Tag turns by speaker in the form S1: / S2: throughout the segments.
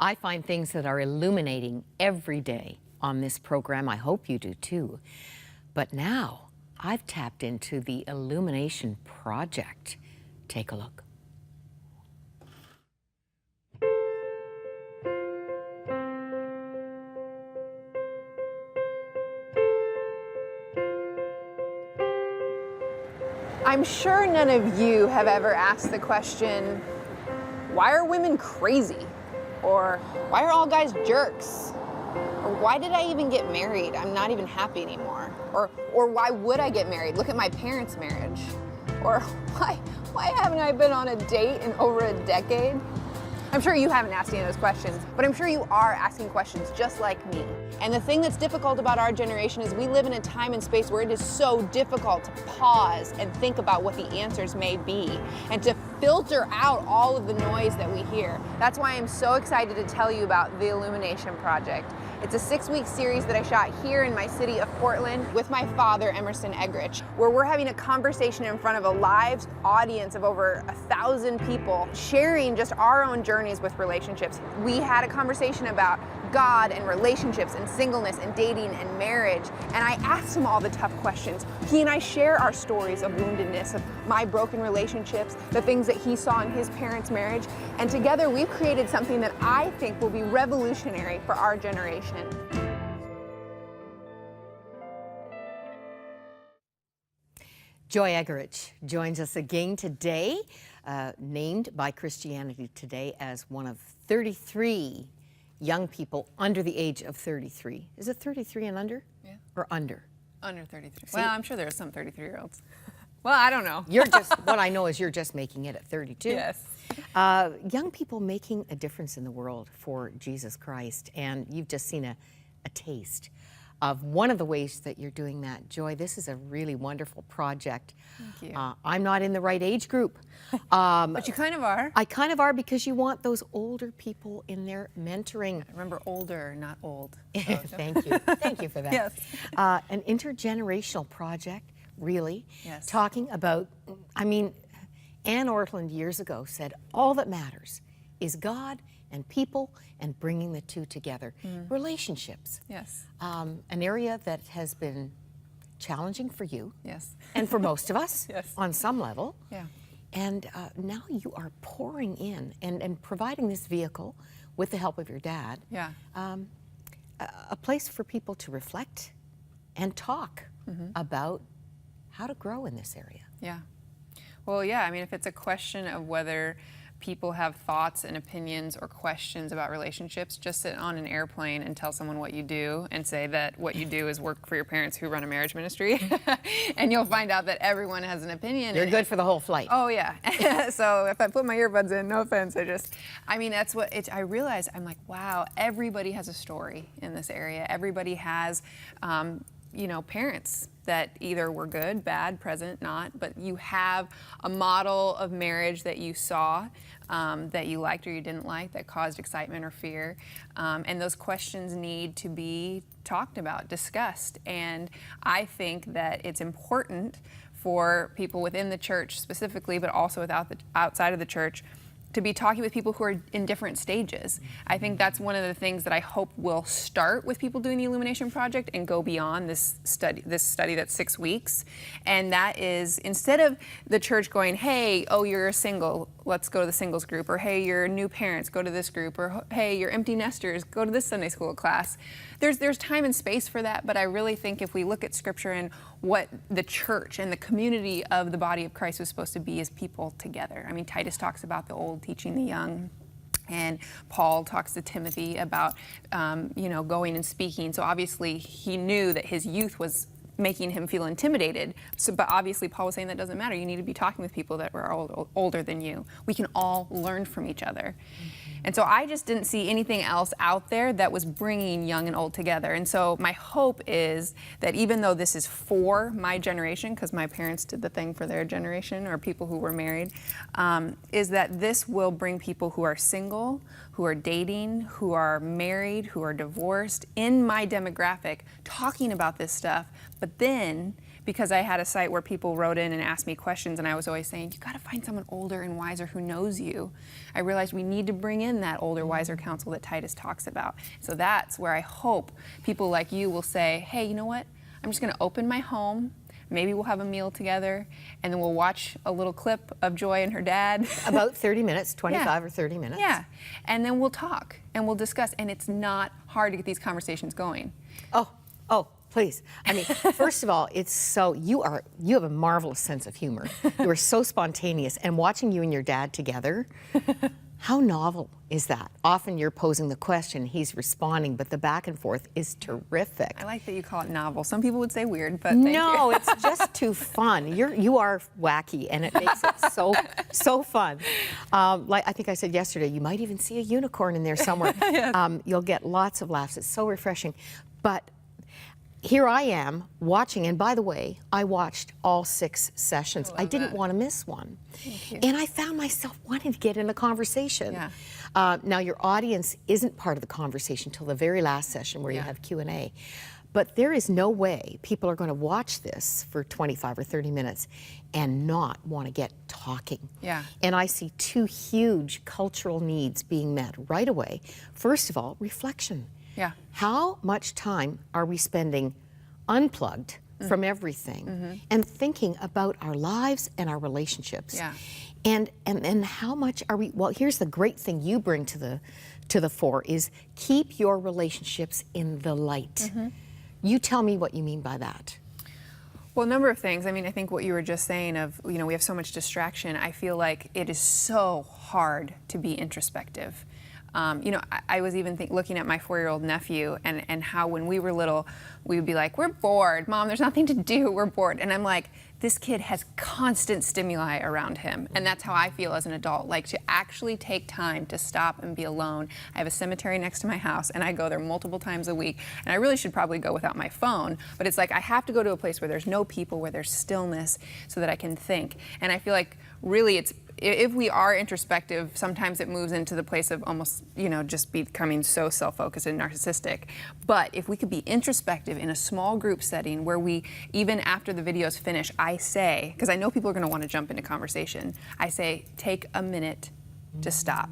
S1: I find things that are illuminating every day on this program. I hope you do too. But now I've tapped into the Illumination Project. Take a look.
S2: I'm sure none of you have ever asked the question, why are women crazy? Or why are all guys jerks? Or why did I even get married? I'm not even happy anymore. Or why would I get married? Look at my parents' marriage. Or why haven't I been on a date in over a decade? I'm sure you haven't asked any of those questions, but I'm sure you are asking questions just like me. And the thing that's difficult about our generation is we live in a time and space where it is so difficult to pause and think about what the answers may be and to filter out all of the noise that we hear. That's why I'm so excited to tell you about the Illumination Project. It's a 6-week series that I shot here in my city of Portland with my father, Emerson Eggerichs, where we're having a conversation in front of a live audience of over 1,000 people, sharing just our own journeys with relationships. We had a conversation about God and relationships and singleness and dating and marriage, and I asked him all the tough questions. He and I share our stories of woundedness, of my broken relationships, the things that he saw in his parents' marriage, and together we've created something that I think will be revolutionary for our generation.
S1: Joy Eggerich joins us again today, named by Christianity Today as one of 33 young people under the age of 33. Is it 33 and under? Yeah. Or under?
S2: Under 33. Well, I'm sure there are some 33-year-olds. Well, I don't know.
S1: You're just, what I know is you're just making it at 32.
S2: Yes.
S1: Young people making a difference in the world for Jesus Christ, and you've just seen a taste of one of the ways that you're doing that. Joy, this is a really wonderful project.
S2: Thank you.
S1: I'm not in the right age group.
S2: But you kind of are.
S1: I kind of are, because you want those older people in there mentoring.
S2: Remember, older, not old.
S1: Thank you. Thank you for that.
S2: Yes.
S1: An intergenerational project, really.
S2: Yes.
S1: Talking about, I mean, Anne Ortland years ago said, all that matters is God and people and bringing the two together. Relationships.
S2: Yes.
S1: An area that has been challenging for you.
S2: Yes.
S1: And for most of us.
S2: Yes.
S1: On some level.
S2: Yeah.
S1: And now you are pouring in and providing this vehicle with the help of your dad.
S2: Yeah.
S1: A place for people to reflect and talk about how to grow in this area.
S2: Yeah. Well, yeah, I mean, if it's a question of whether people have thoughts and opinions or questions about relationships, just sit on an airplane and tell someone what you do and say that what you do is work for your parents who run a marriage ministry. And you'll find out that everyone has an opinion.
S1: You're good for the whole flight.
S2: Oh, yeah. So if I put my earbuds in, no offense, I mean, that's what I realize. I'm like, wow, everybody has a story in this area. Everybody has, parents that either were good, bad, present, not, but you have a model of marriage that you saw, that you liked or you didn't like, that caused excitement or fear. And those questions need to be talked about, discussed. And I think that it's important for people within the church specifically, but also outside of the church, to be talking with people who are in different stages. I think that's one of the things that I hope will start with people doing the Illumination Project and go beyond this study that's 6 weeks. And that is, instead of the church going, hey, oh, you're a single, let's go to the singles group, or hey, you're new parents, go to this group, or hey, you're empty nesters, go to this Sunday school class. There's time and space for that, but I really think if we look at Scripture and what the church and the community of the body of Christ was supposed to be as people together. I mean, Titus talks about the old teaching the young, and Paul talks to Timothy about, going and speaking. So obviously he knew that his youth was making him feel intimidated. But obviously Paul was saying that doesn't matter. You need to be talking with people that were older than you. We can all learn from each other. And so I just didn't see anything else out there that was bringing young and old together. And so my hope is that even though this is for my generation, because my parents did the thing for their generation, or people who were married, is that this will bring people who are single, who are dating, who are married, who are divorced, in my demographic, talking about this stuff, but then because I had a site where people wrote in and asked me questions, and I was always saying, you got to find someone older and wiser who knows you. I realized we need to bring in that older, wiser counsel that Titus talks about. So that's where I hope people like you will say, hey, you know what? I'm just going to open my home. Maybe we'll have a meal together, and then we'll watch a little clip of Joy and her dad.
S1: About 30 minutes, 25 or 30 minutes.
S2: Yeah, and then we'll talk and we'll discuss, and it's not hard to get these conversations going.
S1: Oh, please. I mean, first of all, it's so, you have a marvelous sense of humor. You are so spontaneous, and watching you and your dad together, how novel is that? Often you're posing the question, he's responding, but the back and forth is terrific.
S2: I like that you call it novel. Some people would say weird, but thank you.
S1: No, it's just too fun. You are wacky, and it makes it so fun. Like I think I said yesterday, you might even see a unicorn in there somewhere. Yes. You'll get lots of laughs. It's so refreshing. But here I am watching, and by the way, I watched all 6 sessions. I didn't want to miss one. And I found myself wanting to get in a conversation.
S2: Yeah.
S1: Now, your audience isn't part of the conversation till the very last session where you have Q&A. But there is no way people are going to watch this for 25 or 30 minutes and not want to get talking.
S2: Yeah.
S1: And I see 2 huge cultural needs being met right away. First of all, reflection.
S2: Yeah.
S1: How much time are we spending unplugged from everything and thinking about our lives and our relationships?
S2: Yeah.
S1: And how much are we, well, here's the great thing you bring to the fore is keep your relationships in the light. You tell me what you mean by that.
S2: Well, a number of things. I mean, I think what you were just saying of, you know, we have so much distraction. I feel like it is so hard to be introspective. You know, I was even looking at my 4-year-old nephew and how when we were little, we would be like, we're bored. Mom, there's nothing to do. We're bored. And I'm like, this kid has constant stimuli around him. And that's how I feel as an adult, like to actually take time to stop and be alone. I have a cemetery next to my house, and I go there multiple times a week. And I really should probably go without my phone, but it's like I have to go to a place where there's no people, where there's stillness, so that I can think. And I feel like really it's, if we are introspective, sometimes it moves into the place of almost, you know, just becoming so self-focused and narcissistic. But if we could be introspective in a small group setting where we, even after the videos finish, I say, because I know people are going to want to jump into conversation, I say, take a minute to stop.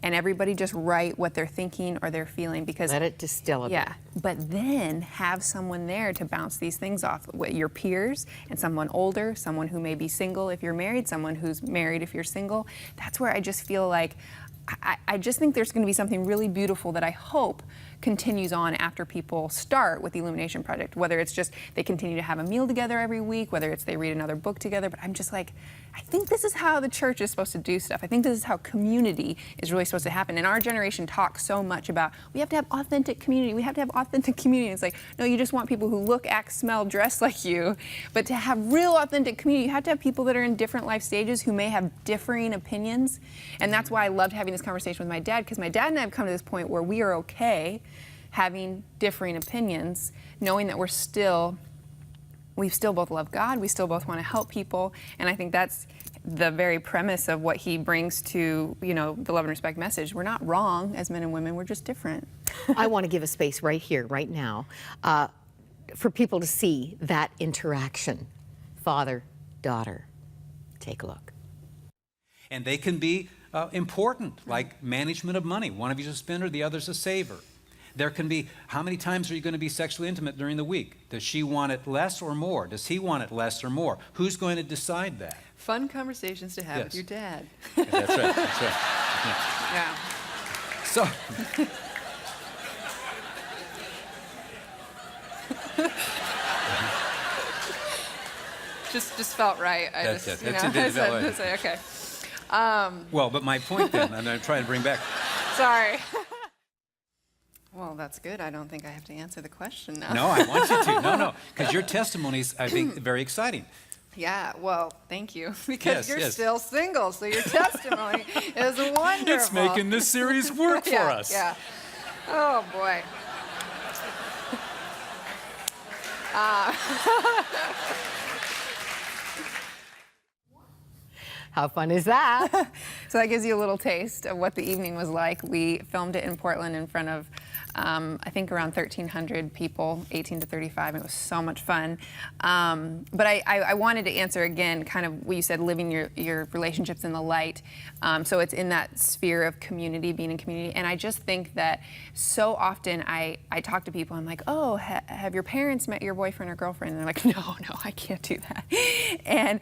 S2: And everybody just write what they're thinking or they're feeling, because
S1: let it distill a bit.
S2: Yeah, but then have someone there to bounce these things off, your peers and someone older, someone who may be single if you're married, someone who's married if you're single. That's where I just feel like I just think there's going to be something really beautiful that I hope continues on after people start with the Illumination Project, whether it's just they continue to have a meal together every week, whether it's they read another book together. But I'm just like, I think this is how the church is supposed to do stuff. I think this is how community is really supposed to happen. And our generation talks so much about, we have to have authentic community. We have to have authentic community. It's like, no, you just want people who look, act, smell, dress like you. But to have real authentic community, you have to have people that are in different life stages who may have differing opinions. And that's why I loved having this conversation with my dad, because my dad and I have come to this point where we are okay having differing opinions, knowing that we still both love God, we still both want to help people, and I think that's the very premise of what he brings to, you know, the love and respect message. We're not wrong as men and women, we're just different.
S1: I want to give a space right here, right now, for people to see that interaction. Father, daughter, take a look.
S3: And they can be important, like management of money. One of you's a spender, the other's a saver. There can be, how many times are you going to be sexually intimate during the week? Does she want it less or more? Does he want it less or more? Who's going to decide that?
S2: Fun conversations to have with your dad.
S3: Yeah, that's right, that's right.
S2: Yeah.
S3: So,
S2: just felt right.
S3: That's it. That's it.
S2: Okay.
S3: Well, but my point then, and I'm trying to bring back.
S2: Sorry. Well, that's good. I don't think I have to answer the question now.
S3: No, I want you to. No, because your testimony's, I think, very exciting.
S2: Yeah, well, thank you. Because
S3: Yes,
S2: you're
S3: yes.
S2: still single, so your testimony is wonderful.
S3: It's making this series work for us.
S2: Yeah. Oh, boy.
S1: How fun is that?
S2: So that gives you a little taste of what the evening was like. We filmed it in Portland in front of, I think, around 1,300 people, 18 to 35. It was so much fun. But I wanted to answer again, kind of what you said, living your relationships in the light. So it's in that sphere of community, being in community. And I just think that so often I talk to people, I'm like, oh, have your parents met your boyfriend or girlfriend? And they're like, no, I can't do that. And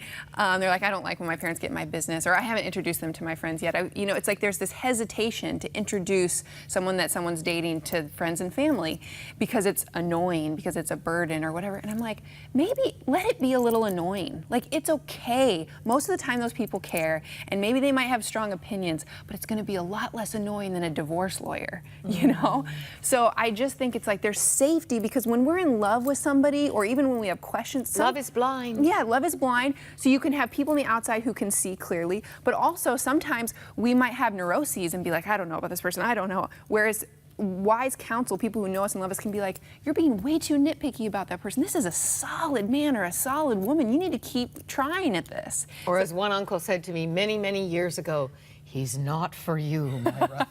S2: they're like, I don't like when my parents get in my business, or I haven't introduced them to my friends yet. It's like there's this hesitation to introduce someone that someone's dating to friends and family because it's annoying, because it's a burden or whatever. And I'm like, maybe let it be a little annoying. Like, it's okay. Most of the time those people care, and maybe they might have strong opinions, but it's going to be a lot less annoying than a divorce lawyer, you know? So I just think it's like there's safety, because when we're in love with somebody, or even when we have questions.
S1: Love is blind.
S2: Yeah, love is blind. So you can have people on the outside who can see clearly, but also sometimes we might have neuroses and be like, I don't know about this person, I don't know. Whereas wise counsel, people who know us and love us, can be like, you're being way too nitpicky about that person. This is a solid man or a solid woman. You need to keep trying at this.
S1: Or as one uncle said to me many, many years ago, he's not for you, Myra.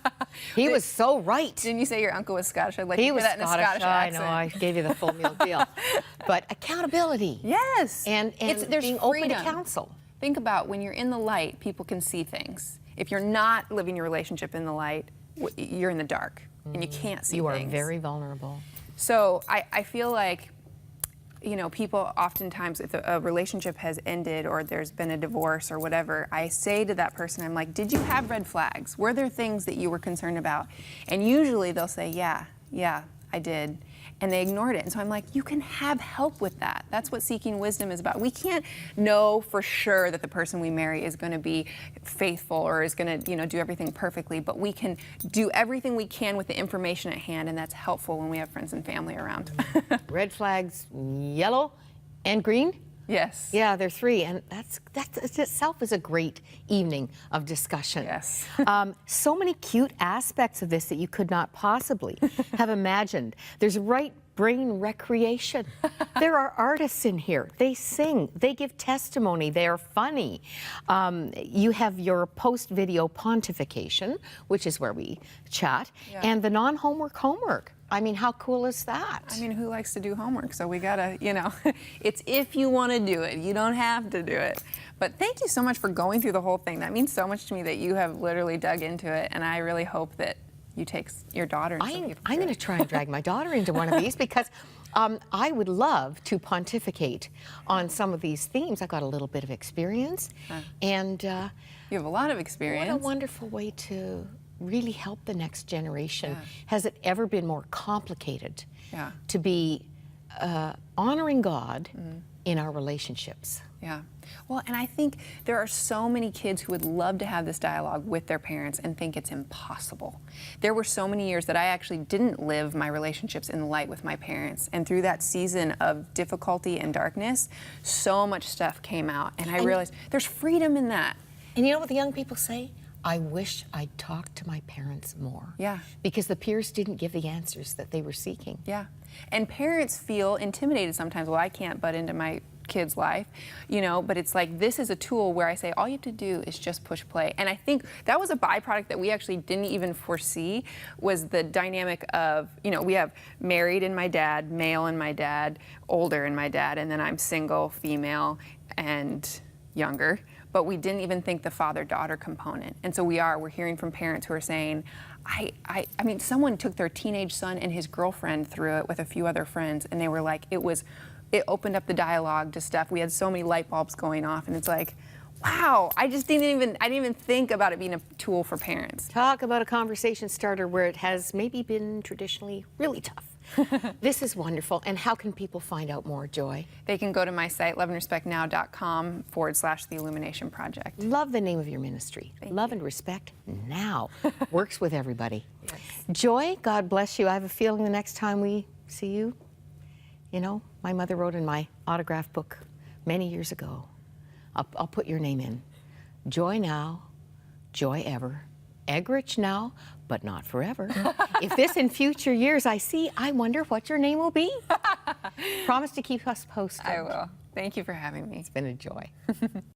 S1: He was so right.
S2: Didn't you say your uncle was Scottish? I'd like to
S1: He
S2: hear
S1: was
S2: that in a Scottish
S1: I know,
S2: accent.
S1: I gave you the full meal deal. But accountability.
S2: Yes.
S1: And
S2: there's
S1: being open to
S2: freedom.
S1: counsel.
S2: Think about when you're in the light, people can see things. If you're not living your relationship in the light, you're in the dark and you can't see
S1: You
S2: things.
S1: are very vulnerable.
S2: So I feel like, you know, people oftentimes, if a relationship has ended or there's been a divorce or whatever, I say to that person, I'm like, did you have red flags? Were there things that you were concerned about? And usually they'll say, yeah, I did. And they ignored it. And so I'm like, you can have help with that. That's what seeking wisdom is about. We can't know for sure that the person we marry is going to be faithful or is going to, do everything perfectly, but we can do everything we can with the information at hand, and that's helpful when we have friends and family around.
S1: Red flags, yellow and green?
S2: Yes.
S1: Yeah, they're 3, and that itself is a great evening of discussion.
S2: Yes.
S1: So many cute aspects of this that you could not possibly have imagined. There's right brain recreation. There are artists in here. They sing, they give testimony, they are funny. You have your post-video pontification, which is where we chat, and the non-homework homework. I mean, how cool is that?
S2: I mean, who likes to do homework? So we gotta, it's if you want to do it. You don't have to do it. But thank you so much for going through the whole thing. That means so much to me that you have literally dug into it, and I really hope that you take your daughter.
S1: I'm going to try and drag my daughter into one of these because I would love to pontificate on some of these themes. I got a little bit of experience, and
S2: you have a lot of experience.
S1: what a wonderful way to really help the next generation. Has it ever been more complicated to be honoring God in our relationships?
S2: Yeah. Well, and I think there are so many kids who would love to have this dialogue with their parents and think it's impossible. There were so many years that I actually didn't live my relationships in the light with my parents. And through that season of difficulty and darkness, so much stuff came out. And I realized there's freedom in that.
S1: And you know what the young people say? I wish I'd talked to my parents more.
S2: Yeah.
S1: Because the peers didn't give the answers that they were seeking.
S2: Yeah. And parents feel intimidated sometimes. Well, I can't butt into my kid's life, but it's like, this is a tool where I say all you have to do is just push play. And I think that was a byproduct that we actually didn't even foresee, was the dynamic of, we have married in my dad, male in my dad, older in my dad, and then I'm single, female, and younger. But we didn't even think the father-daughter component. And so we're hearing from parents who are saying, I mean, someone took their teenage son and his girlfriend through it with a few other friends, and they were like, it opened up the dialogue to stuff. We had so many light bulbs going off, and it's like, wow, I didn't even think about it being a tool for parents.
S1: Talk about a conversation starter where it has maybe been traditionally really tough. This is wonderful. And how can people find out more, Joy?
S2: They can go to my site, loveandrespectnow.com/the Illumination Project.
S1: Love the name of your ministry. Love and Respect Now. Works with everybody.
S2: Yes.
S1: Joy, God bless you. I have a feeling the next time we see you, my mother wrote in my autograph book many years ago, I'll put your name in. Joy now, joy ever. Eggerich now, but not forever. If this in future years I see, I wonder what your name will be. Promise to keep us posted.
S2: I will. Thank you for having me.
S1: It's been a joy.